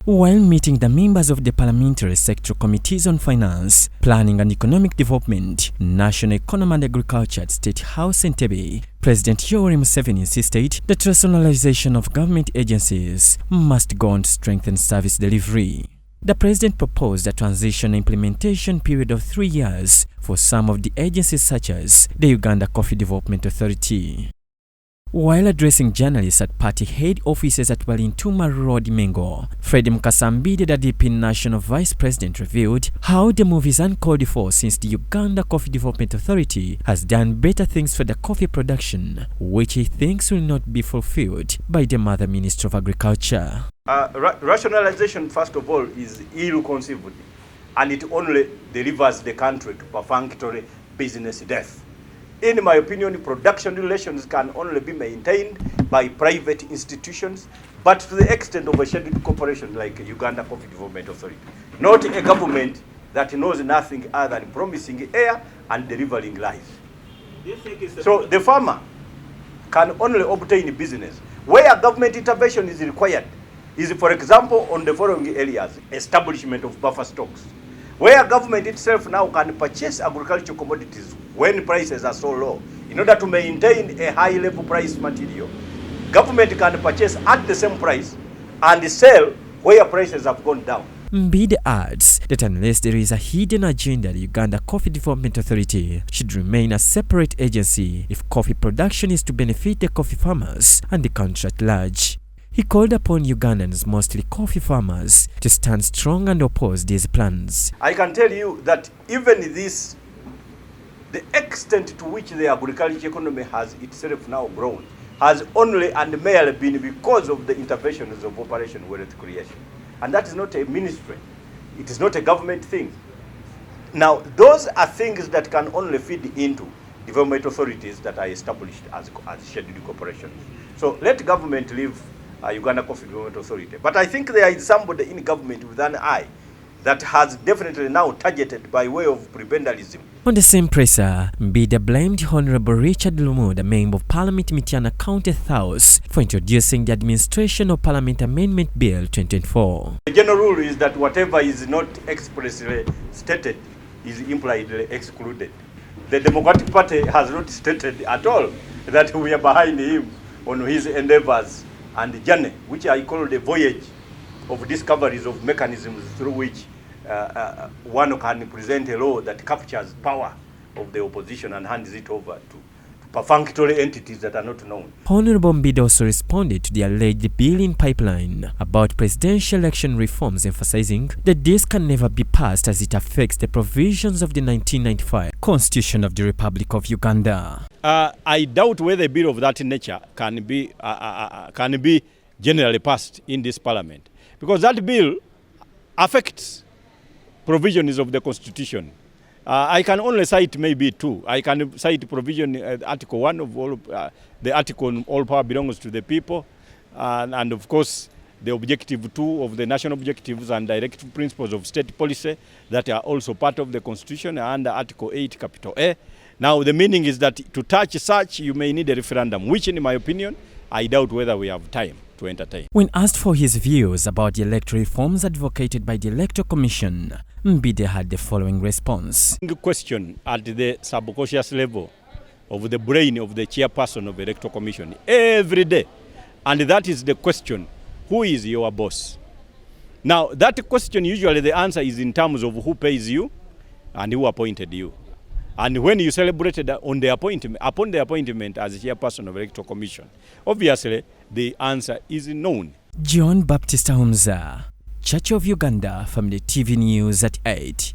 While meeting the members of the Parliamentary Sectoral Committees on Finance, Planning and Economic Development, National Economy and Agriculture at State House Entebbe, President Yoweri Museveni insisted that rationalization of government agencies must go on to strengthen service delivery. The President proposed a transition implementation period of 3 years for some of the agencies such as the Uganda Coffee Development Authority. While addressing journalists at party head offices at Walintuma Road, Mengo, Fred Mbidde, the DP National Vice President, revealed how the move is uncalled for since the Uganda Coffee Development Authority has done better things for the coffee production, which he thinks will not be fulfilled by the Mother Minister of Agriculture. Rationalization, first of all, is ill-conceived, and it only delivers the country to perfunctory business death. In my opinion, production relations can only be maintained by private institutions, but to the extent of a scheduled corporation like Uganda Coffee Development Authority, not a government that knows nothing other than promising air and delivering lies. So the farmer can only obtain business where government intervention is required is, for example, on the following areas: establishment of buffer stocks, where government itself now can purchase agricultural commodities when prices are so low. In order to maintain a high level price material, government can purchase at the same price and sell where prices have gone down. Mbidde adds that unless there is a hidden agenda, the Uganda Coffee Development Authority should remain a separate agency if coffee production is to benefit the coffee farmers and the country at large. He called upon Ugandans, mostly coffee farmers, to stand strong and oppose these plans. I can tell you that even this, the extent to which the agriculture economy has itself now grown, has only and merely been because of the interventions of Operation Wealth Creation. And that is not a ministry. It is not a government thing. Now, those are things that can only feed into development authorities that are established as scheduled corporations. So let government leave Uganda Coffee Development Authority. But I think there is somebody in government with an eye that has definitely now targeted by way of prebendalism. On the same presser, Mbidde blamed Honorable Richard Lumu, the Member of Parliament Mityana County South, for introducing the Administration of Parliament Amendment Bill 2024. The general rule is that whatever is not expressly stated is impliedly excluded. The Democratic Party has not stated at all that we are behind him on his endeavors and the journey, which I call the voyage of discoveries of mechanisms through which one can present a law that captures power of the opposition and hands it over to perfunctory entities that are not known. Honorable Mbidde also responded to the alleged bill in pipeline about presidential election reforms, emphasizing that this can never be passed as it affects the provisions of the 1995 Constitution of the Republic of Uganda. I doubt whether a bill of that nature can be generally passed in this parliament, because that bill affects provisions of the Constitution. I can only cite maybe two. I can cite provision Article 1 of all, the article on all power belongs to the people, and of course the objective 2 of the national objectives and directive principles of state policy that are also part of the Constitution under Article 8 capital A. Now the meaning is that to touch such you may need a referendum, which in my opinion I doubt whether we have time to entertain. When asked for his views about the electoral reforms advocated by the Electoral Commission, Mbidde had the following response. Question at the subconscious level of the brain of the chairperson of the Electoral Commission every day, and that is the question: who is your boss? Now that question, usually the answer is in terms of who pays you and who appointed you. And when you celebrated on the appointment, upon the appointment as chairperson of the Electoral Commission, obviously the answer is known. John Baptist Humza, Church of Uganda, Family TV News at 8.